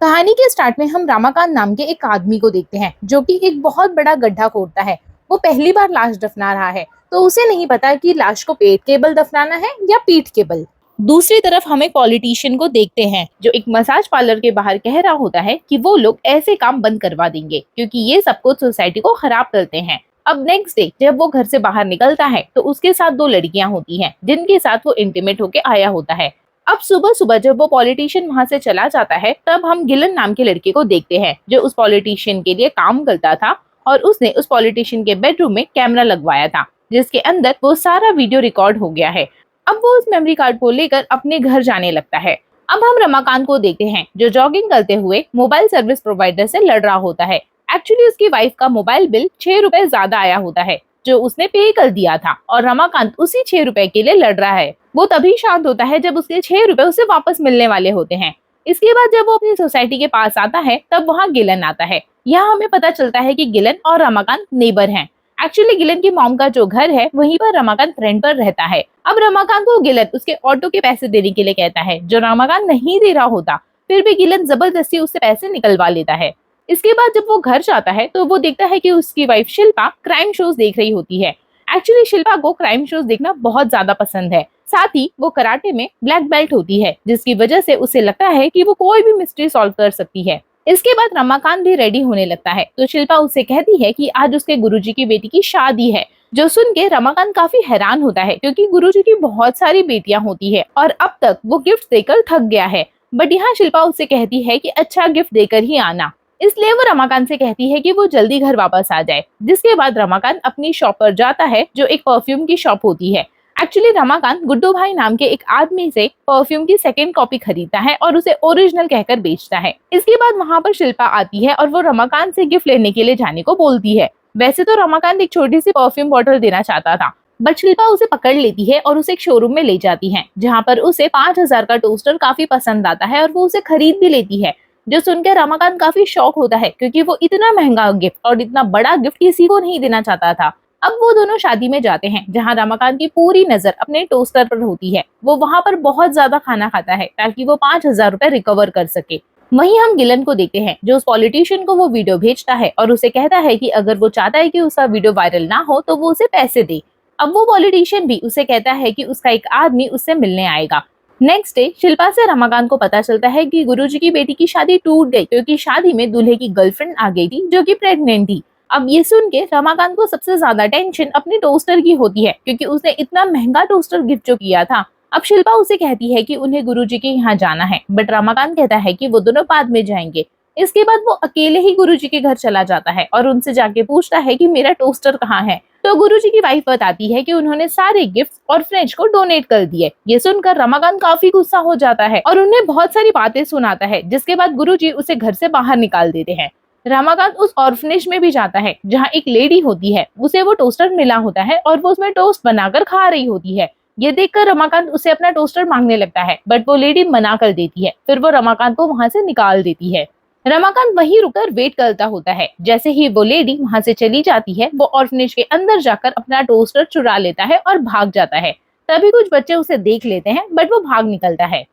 कहानी के स्टार्ट में हम रमाकांत नाम के एक आदमी को देखते हैं जो कि एक बहुत बड़ा गड्ढा खोदता है। वो पहली बार लाश दफना रहा है तो उसे नहीं पता कि लाश को पेट के बल दफनाना है या पीठ के बल। दूसरी तरफ हम एक पॉलिटिशियन को देखते हैं जो एक मसाज पार्लर के बाहर कह रहा होता है कि वो लोग ऐसे काम बंद करवा देंगे क्योंकि ये सब कुछ सोसाइटी को खराब करते हैं। अब नेक्स्ट डे जब वो घर से बाहर निकलता है तो उसके साथ दो लड़कियां होती हैं जिनके साथ वो इंटीमेट होके आया होता है। अब सुबह सुबह जब वो पॉलिटिशियन वहां से चला जाता है तब हम गिलन नाम के लड़के को देखते हैं जो उस पॉलिटिशियन के लिए काम करता था और उसने उस पॉलिटिशियन के बेडरूम में कैमरा लगवाया था जिसके अंदर वो सारा वीडियो रिकॉर्ड हो गया है। अब वो उस मेमोरी कार्ड को लेकर अपने घर जाने लगता है। अब हम रमाकांत को देखते हैं जो जॉगिंग करते हुए मोबाइल सर्विस प्रोवाइडर से लड़ रहा होता है। एक्चुअली उसकी वाइफ का मोबाइल बिल 6 रुपए ज्यादा आया होता है जो उसने पे कर दिया था और रमाकांत उसी 6 रुपए के लिए लड़ रहा है। वो तभी शांत होता है जब उसके 6 रुपए उसे वापस मिलने वाले होते हैं। इसके बाद जब वो अपनी सोसाइटी के पास आता है तब वहाँ गिलन आता है। यहाँ हमें पता चलता है कि गिलन और रमाकांत नेबर हैं। एक्चुअली गिलन की मॉम का जो घर है वहीं पर रमाकांत रेंट पर रहता है। अब रमाकांत को गिलन उसके ऑटो के पैसे देने के लिए कहता है जो रमाकांत नहीं दे रहा होता, फिर भी गिलन जबरदस्ती उससे पैसे निकलवा लेता है। इसके बाद जब वो घर जाता है तो वो देखता है कि उसकी वाइफ शिल्पा क्राइम शोज देख रही होती है। एक्चुअली शिल्पा को क्राइम शोज देखना बहुत ज्यादा पसंद है। साथ ही वो कराटे में ब्लैक बेल्ट होती है जिसकी वजह से उसे लगता है कि वो कोई भी मिस्ट्री सॉल्व कर सकती है। इसके बाद रमाकांत भी रेडी होने लगता है तो शिल्पा उससे कहती है कि आज उसके गुरुजी की बेटी की शादी है। जो सुन के रमाकांत काफी हैरान होता है क्योंकि गुरुजी की बहुत सारी बेटियां होती है और अब तक वो गिफ्ट देकर थक गया है। बट यहाँ शिल्पा उससे कहती है कि अच्छा गिफ्ट देकर ही आना। इसलिए वो रमाकांत से कहती है कि वो जल्दी घर वापस आ जाए। जिसके बाद रमाकांत अपनी शॉप पर जाता है जो एक परफ्यूम की शॉप होती है। एक्चुअली रमाकांत गुड्डू भाई नाम के एक आदमी से परफ्यूम की सेकेंड कॉपी खरीदता है और उसे ओरिजिनल कहकर बेचता है। इसके बाद वहाँ पर शिल्पा आती है और वो रमाकांत से गिफ्ट लेने के लिए जाने को बोलती है। वैसे तो रमाकांत एक छोटी सी परफ्यूम बॉटल देना चाहता था बट शिल्पा उसे पकड़ लेती है और उसे एक शोरूम में ले जाती है जहाँ पर उसे 5,000 का टोस्टर काफी पसंद आता है और वो उसे खरीद भी लेती है। जो सुनकर रमाकांत काफी शॉक होता है क्योंकि वो इतना महंगा गिफ्ट और इतना बड़ा गिफ्ट किसी को नहीं देना चाहता था। अब वो दोनों शादी में जाते हैं जहां रमाकांत की पूरी नजर अपने टोस्टर पर होती है। वो वहां पर बहुत ज्यादा खाना खाता है ताकि वो 5,000 रुपए रिकवर कर सके। वहीं हम गिलन को देखते हैं जो उस पॉलिटिशियन को वो वीडियो भेजता है और उसे कहता है कि अगर वो चाहता है कि उसका वीडियो वायरल ना हो तो वो उसे पैसे दे। अब वो पॉलिटिशियन भी उसे कहता है कि उसका एक आदमी उससे मिलने आएगा। नेक्स्ट डे शिल्पा से रमाकांत को पता चलता है कि गुरुजी की बेटी की शादी टूट गई क्योंकि शादी में दूल्हे की गर्लफ्रेंड आ गई थी जो कि प्रेग्नेंट थी। अब ये सुन के रमाकांत को सबसे ज्यादा टेंशन अपने टोस्टर की होती है क्योंकि उसने इतना महंगा टोस्टर गिफ्ट जो किया था। अब शिल्पा उसे कहती है कि उन्हें गुरुजी के यहाँ जाना है बट रमाकांत कहता है कि वो दोनों बाद में जाएंगे। इसके बाद वो अकेले ही गुरुजी के घर चला जाता है और उनसे जाके पूछता है कि मेरा टोस्टर कहाँ है। तो गुरुजी की वाइफ बताती है कि उन्होंने सारे गिफ्ट्स और फ्रिज को डोनेट कर दिए। ये सुनकर रमाकांत काफी गुस्सा हो जाता है और उन्हें बहुत सारी बातें सुनाता है जिसके बाद गुरुजी उसे घर से बाहर निकाल देते हैं। रमाकांत उस ऑर्फनेज में भी जाता है जहाँ एक लेडी होती है, उसे वो टोस्टर मिला होता है और वो उसमें टोस्ट बनाकर खा रही होती है। ये देखकर रमाकांत उसे अपना टोस्टर मांगने लगता है बट वो लेडी मना कर देती है। फिर वो रमाकांत को वहां से निकाल देती है। रमाकांत वहीं रुककर वेट करता होता है। जैसे ही वो लेडी वहां से चली जाती है वो ऑर्फनेज के अंदर जाकर अपना टोस्टर चुरा लेता है और भाग जाता है। तभी कुछ बच्चे उसे देख लेते हैं बट वो भाग निकलता है।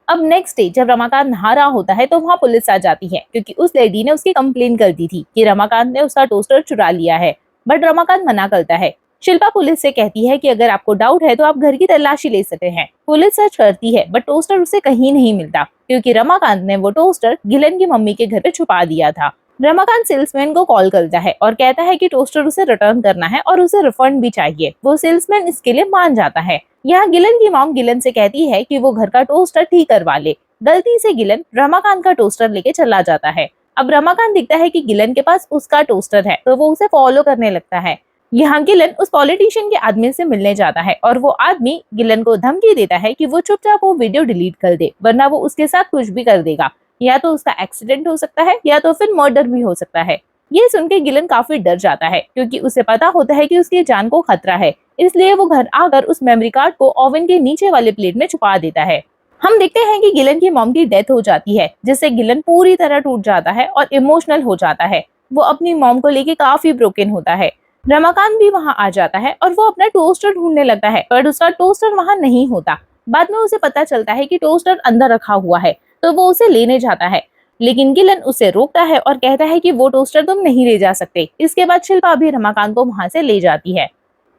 अब नेक्स्ट डे जब रमाकांत नहा रहा होता है तो वहाँ पुलिस आ जाती है क्योंकि उस लेडी ने उसकी कंप्लेन कर दी थी कि रमाकांत ने उसका टोस्टर चुरा लिया है। बट रमाकांत मना करता है। शिल्पा पुलिस से कहती है कि अगर आपको डाउट है तो आप घर की तलाशी ले सकते हैं। पुलिस सर्च करती है बट टोस्टर उसे कहीं नहीं मिलता क्योंकि रमाकांत ने वो टोस्टर गिलन की मम्मी के घर पे छुपा दिया था। रमाकांत सेल्समैन को कॉल करता है और कहता है कि टोस्टर उसे रिटर्न करना है और उसे रिफंड भी चाहिए। वो सेल्समैन इसके लिए मान जाता है। यहाँ गिलन की मॉम गिलन से कहती है कि वो घर का टोस्टर ठीक करवा ले। गलती से गिलन रमाकांत का टोस्टर लेके चला जाता है। अब रमाकांत दिखता है कि गिलन के पास उसका टोस्टर है तो वो उसे फॉलो करने लगता है। यहाँ गिलन उस पॉलिटिशियन के आदमी से मिलने जाता है और वो आदमी गिलन को धमकी देता है कि वो चुपचाप वो वीडियो डिलीट कर दे वरना वो उसके साथ कुछ भी कर देगा। या तो उसका एक्सीडेंट हो सकता है या तो फिर मर्डर भी हो सकता है। ये सुन के गिलन काफी डर जाता है क्योंकि उसे पता होता है कि उसकी जान को खतरा है। इसलिए वो घर आकर उस मेमोरी कार्ड को ओवन के नीचे वाले प्लेट में छुपा देता है। हम देखते हैं कि गिलन की मॉम की डेथ हो जाती है जिससे गिलन पूरी तरह टूट जाता है और इमोशनल हो जाता है। वो अपनी मॉम को लेके काफी ब्रोकन होता है। रमाकांत भी वहां आ जाता है और वो अपना टोस्टर ढूंढने लगता है पर उसका टोस्टर वहां नहीं होता। बाद में उसे पता चलता है कि टोस्टर अंदर रखा हुआ है तो वो उसे लेने जाता है। लेकिन गिलन उसे रोकता है और कहता है कि वो टोस्टर तुम नहीं ले जा सकते। इसके बाद शिल्पा भी रमाकांत को वहाँ से ले जाती है।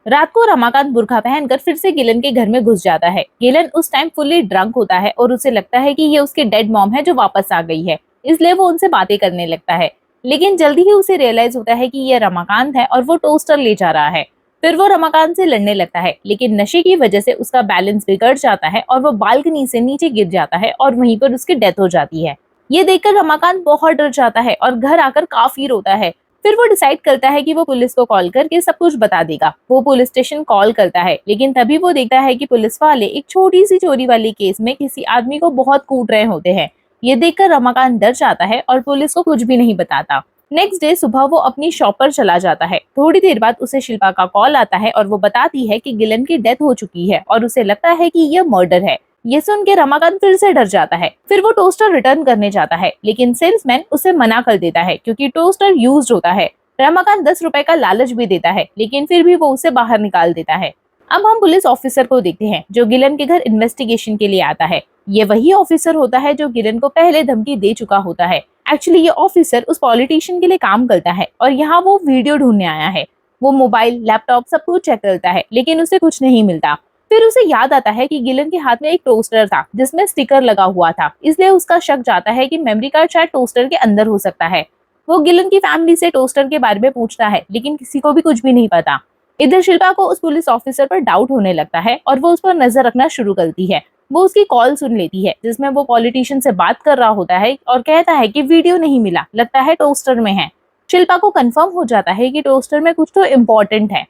रात को रमाकांत बुर्का पहनकर फिर से गिलन के घर में घुस जाता है। गिलन उस टाइम फुल्ली ड्रंक होता है और उसे लगता है कि ये उसकी डेड मॉम है जो वापस आ गई है, इसलिए वो उनसे बातें करने लगता है। लेकिन जल्दी ही उसे रियलाइज होता है कि ये रमाकांत है और वो टोस्टर ले जा रहा है। फिर वो रमाकांत से लड़ने लगता है, लेकिन नशे की वजह से उसका बैलेंस बिगड़ जाता है और वो बालकनी से नीचे गिर जाता है और वहीं पर उसकी डेथ हो जाती है। ये देखकर रमाकांत बहुत डर जाता है और घर आकर काफी रोता है। फिर वो डिसाइड करता है कि वो पुलिस को कॉल करके सब कुछ बता देगा। वो पुलिस स्टेशन कॉल करता है, लेकिन तभी वो देखता है कि पुलिस वाले एक छोटी सी चोरी वाली केस में किसी आदमी को बहुत कूट रहे होते हैं। ये देखकर रमाकांत डर जाता है और पुलिस को कुछ भी नहीं बताता। नेक्स्ट डे सुबह वो अपनी शॉप पर चला जाता है। थोड़ी देर बाद उसे शिल्पा का कॉल आता है और वो बताती है कि गिलन की डेथ हो चुकी है और उसे लगता है कि यह मर्डर है। ये सुन के रमाकांत फिर से डर जाता है। फिर वो टोस्टर रिटर्न करने जाता है, लेकिन सेल्समैन उसे मना कर देता है क्योंकि टोस्टर यूज्ड होता है। रमाकांत 10 रुपए का लालच भी देता है, लेकिन फिर भी वो उसे बाहर निकाल देता है। अब हम पुलिस ऑफिसर को देखते हैं जो गिलन के घर इन्वेस्टिगेशन के लिए आता है। ये वही ऑफिसर होता है जो गिलन को पहले धमकी दे चुका होता है। एक्चुअली ये ऑफिसर उस पॉलिटिशियन के लिए काम करता है और यहाँ वो वीडियो ढूंढने आया है। वो मोबाइल, लैपटॉप सब कुछ चेक करता है, लेकिन उसे कुछ नहीं मिलता। फिर उसे याद आता है कि गिलन के हाथ में एक टोस्टर था जिसमें स्टिकर लगा हुआ था, इसलिए उसका शक जाता है कि मेमोरी कार्ड शायद टोस्टर के अंदर हो सकता है। वो गिलन की फैमिली से टोस्टर के बारे में पूछता है, लेकिन किसी को भी कुछ भी नहीं पता। इधर शिल्पा को उस पुलिस ऑफिसर पर डाउट होने लगता है और वो उस पर नजर रखना शुरू करती है। वो उसकी कॉल सुन लेती है जिसमें वो पॉलिटिशियन से बात कर रहा होता है और कहता है कि वीडियो नहीं मिला, लगता है टोस्टर में है। शिल्पा को कंफर्म हो जाता है कि टोस्टर में कुछ तो इम्पोर्टेंट है।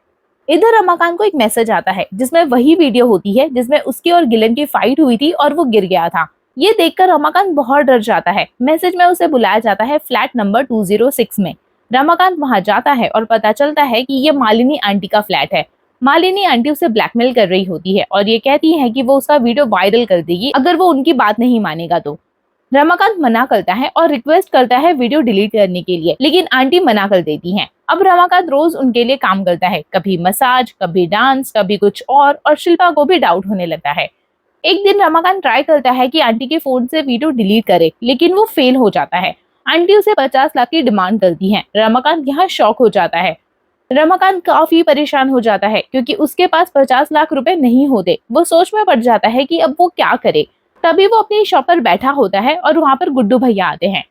इधर रमाकांत को एक मैसेज आता है जिसमें वही वीडियो होती है जिसमें उसकी और गिलन की फाइट हुई थी और वो गिर गया था। ये देखकर रमाकांत बहुत डर जाता है। मैसेज में उसे बुलाया जाता है फ्लैट नंबर 206 में। रमाकांत वहां जाता है और पता चलता है कि ये मालिनी आंटी का फ्लैट है। मालिनी आंटी उसे ब्लैकमेल कर रही होती है और ये कहती है कि वो उसका वीडियो वायरल कर देगी अगर वो उनकी बात नहीं मानेगा तो। रमाकांत मना करता है और रिक्वेस्ट करता है वीडियो डिलीट करने के लिए, लेकिन आंटी मना कर देती हैं। अब रमाकांत रोज उनके लिए काम करता है, कभी मसाज, कभी डांस, कभी कुछ और शिल्पा को भी डाउट होने लगता है। एक दिन रमाकांत ट्राई करता है कि आंटी के फोन से वीडियो डिलीट करे, लेकिन वो फेल हो जाता है। आंटी उसे 50 लाख की डिमांड करती है। रमाकांत यहाँ शॉक हो जाता है। रमाकांत काफी परेशान हो जाता है क्योंकि उसके पास 50 लाख रुपए नहीं होते। वो सोच में पड़ जाता है कि अब वो क्या करे। तभी वो अपनी शॉप पर बैठा होता है और वहाँ पर गुड्डू भैया आते हैं।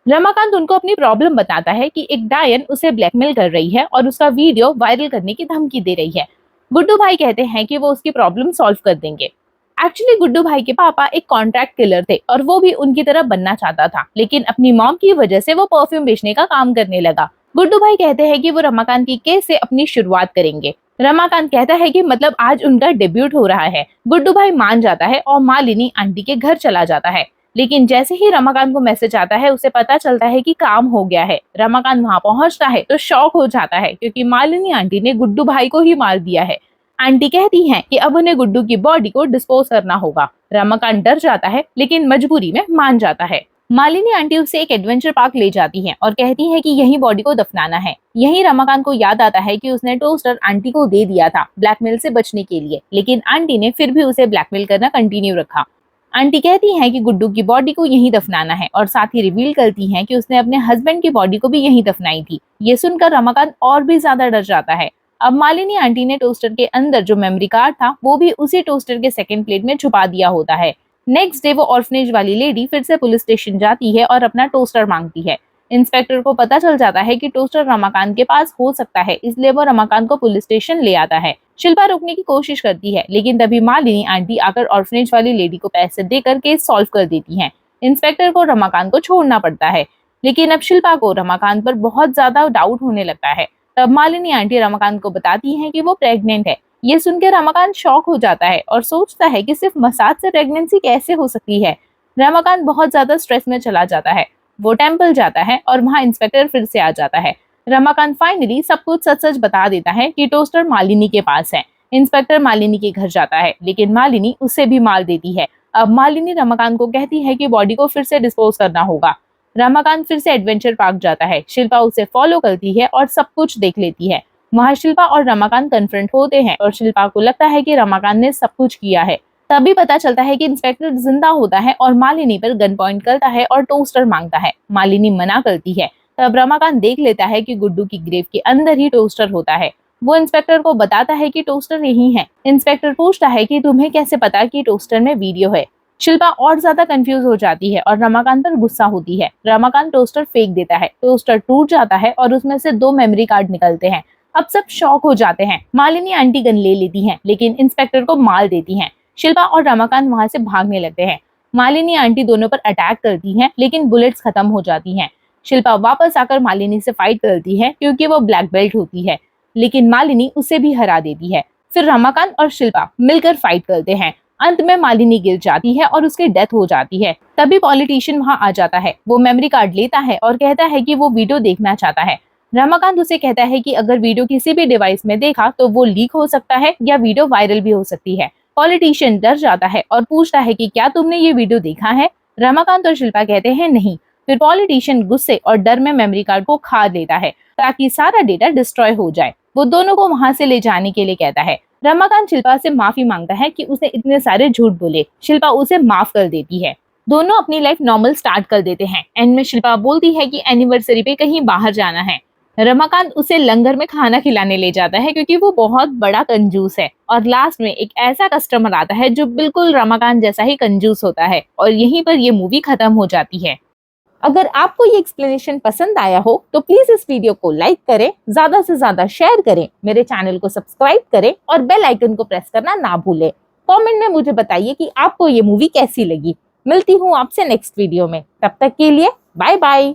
रमाकांत उनको अपनी प्रॉब्लम बताता है कि एक डायन उसे ब्लैकमेल कर रही है और उसका वीडियो वायरल करने की धमकी दे रही है। गुड्डू भाई कहते हैं कि वो उसकी प्रॉब्लम सॉल्व कर देंगे। एक्चुअली गुड्डू भाई के पापा एक कॉन्ट्रैक्ट किलर थे और वो भी उनकी तरह बनना चाहता था, लेकिन अपनी मॉम की वजह से वो परफ्यूम बेचने का काम करने लगा। गुड्डू भाई कहते हैं कि वो रमाकांत की केस से अपनी शुरुआत करेंगे। रमाकांत कहता है कि मतलब आज उनका डेब्यूट हो रहा है। गुड्डू भाई मान जाता है और मालिनी आंटी के घर चला जाता है, लेकिन जैसे ही रमाकांत को मैसेज आता है उसे पता चलता है कि काम हो गया है। रमाकांत वहां पहुंचता है तो शॉक हो जाता है क्योंकि मालिनी आंटी ने गुड्डू भाई को ही मार दिया है। आंटी कहती हैं कि अब उन्हें गुड्डू की बॉडी को डिस्पोज करना होगा। रमाकांत डर जाता है लेकिन मजबूरी में मान जाता है। मालिनी आंटी उसे एक एडवेंचर पार्क ले जाती हैं और कहती है कि यही बॉडी को दफनाना है। यही रमाकांत को याद आता है कि उसने टोस्टर आंटी को दे दिया था ब्लैकमेल से बचने के लिए, लेकिन आंटी ने फिर भी उसे ब्लैकमेल करना कंटिन्यू रखा। आंटी कहती हैं कि गुड्डू की बॉडी को यहीं दफनाना है और साथ ही रिवील करती हैं कि उसने अपने हस्बैंड की बॉडी को भी यहीं दफनाई थी। ये सुनकर रमाकांत और भी ज्यादा डर जाता है। अब मालिनी आंटी ने टोस्टर के अंदर जो मेमोरी कार्ड था वो भी उसी टोस्टर के सेकंड प्लेट में छुपा दिया होता है। नेक्स्ट डे वो ऑर्फनेज वाली लेडी फिर से पुलिस स्टेशन जाती है और अपना टोस्टर मांगती है। इंस्पेक्टर को पता चल जाता है कि टोस्टर रमाकांत के पास हो सकता है, इसलिए वो रमाकांत को पुलिस स्टेशन ले आता है। शिल्पा रोकने की कोशिश करती है, लेकिन तभी मालिनी आंटी आकर ऑर्फनेज वाली लेडी को पैसे देकर केस सॉल्व कर देती हैं। इंस्पेक्टर को रमाकांत को छोड़ना पड़ता है, लेकिन अब शिल्पा को रमाकांत पर बहुत ज्यादा डाउट होने लगता है। तब मालिनी आंटी रमाकांत को बताती हैं कि वो प्रेग्नेंट है। ये सुनकर रमाकांत शॉक हो जाता है और सोचता है कि सिर्फ मसाज से प्रेगनेंसी कैसे हो सकती है। रमाकांत बहुत ज्यादा स्ट्रेस में चला जाता है। वो टेम्पल जाता है और वहाँ इंस्पेक्टर फिर से आ जाता है। रमाकांत फाइनली सब कुछ सच सच बता देता है कि टोस्टर मालिनी के पास है। इंस्पेक्टर मालिनी के घर जाता है, लेकिन मालिनी उसे भी मार देती है। अब मालिनी रमाकांत को कहती है कि बॉडी को फिर से डिस्पोज करना होगा। रमाकांत फिर से एडवेंचर पार्क जाता है। शिल्पा उसे फॉलो करती है और सब कुछ देख लेती है। वहाँ शिल्पा और रमाकांत कन्फ्रंट होते हैं और शिल्पा को लगता है कि रमाकांत ने सब कुछ किया है। तभी पता चलता है कि इंस्पेक्टर जिंदा होता है और मालिनी पर गन पॉइंट करता है और टोस्टर मांगता है। मालिनी मना करती है। तब रमाकांत देख लेता है कि गुड्डू की ग्रेव के अंदर ही टोस्टर होता है। वो इंस्पेक्टर को बताता है कि टोस्टर यही है। इंस्पेक्टर पूछता है कि तुम्हें कैसे पता कि टोस्टर में वीडियो है। शिल्पा और ज्यादा कंफ्यूज हो जाती है और रमाकांत पर गुस्सा होती है। रमाकांत टोस्टर फेंक देता है। टोस्टर टूट जाता है और उसमें से 2 मेमोरी कार्ड निकलते हैं। अब सब शॉक हो जाते हैं। मालिनी आंटी गन ले लेती हैं, लेकिन इंस्पेक्टर को मार देती हैं। शिल्पा और रमाकांत वहां से भागने लगते हैं। मालिनी आंटी दोनों पर अटैक करती हैं, लेकिन बुलेट्स खत्म हो जाती हैं। शिल्पा वापस आकर मालिनी से फाइट करती है क्योंकि वो ब्लैक बेल्ट होती है, लेकिन मालिनी उसे भी हरा देती है। फिर रमाकांत और शिल्पा मिलकर फाइट करते हैं। अंत में मालिनी गिर जाती है और उसकी डेथ हो जाती है। तभी पॉलिटिशियन वहां आ जाता है। वो मेमोरी कार्ड लेता है और कहता है कि वो वीडियो देखना चाहता है। रमाकांत उसे कहता है कि अगर वीडियो किसी भी डिवाइस में देखा तो वो लीक हो सकता है या वीडियो वायरल भी हो सकती है। पॉलिटिशियन डर जाता है और पूछता है कि क्या तुमने ये वीडियो देखा है। रमाकांत और शिल्पा कहते हैं नहीं। फिर पॉलिटिशियन गुस्से और डर में मेमोरी कार्ड को खा लेता है ताकि सारा डेटा डिस्ट्रॉय हो जाए। वो दोनों को वहां से ले जाने के लिए कहता है। रमाकांत शिल्पा से माफी मांगता है कि उसने इतने सारे झूठ बोले। शिल्पा उसे माफ कर देती है। दोनों अपनी लाइफ नॉर्मल स्टार्ट कर देते हैं। एंड में शिल्पा बोलती है कि एनिवर्सरी पे कहीं बाहर जाना है। रमाकांत उसे लंगर में खाना खिलाने ले जाता है क्योंकि वो बहुत बड़ा कंजूस है। और लास्ट में एक ऐसा कस्टमर आता है जो बिल्कुल रमाकांत जैसा ही कंजूस होता है और यहीं पर ये मूवी खत्म हो जाती है। अगर आपको ये एक्सप्लेनेशन पसंद आया हो तो प्लीज इस वीडियो को लाइक करें, ज्यादा से ज्यादा शेयर करें, मेरे चैनल को सब्सक्राइब करें और बेल आइकन को प्रेस करना ना भूलें। कमेंट में मुझे बताइए कि आपको ये मूवी कैसी लगी। मिलती हूँ आपसे नेक्स्ट वीडियो में। तब तक के लिए बाय बाय।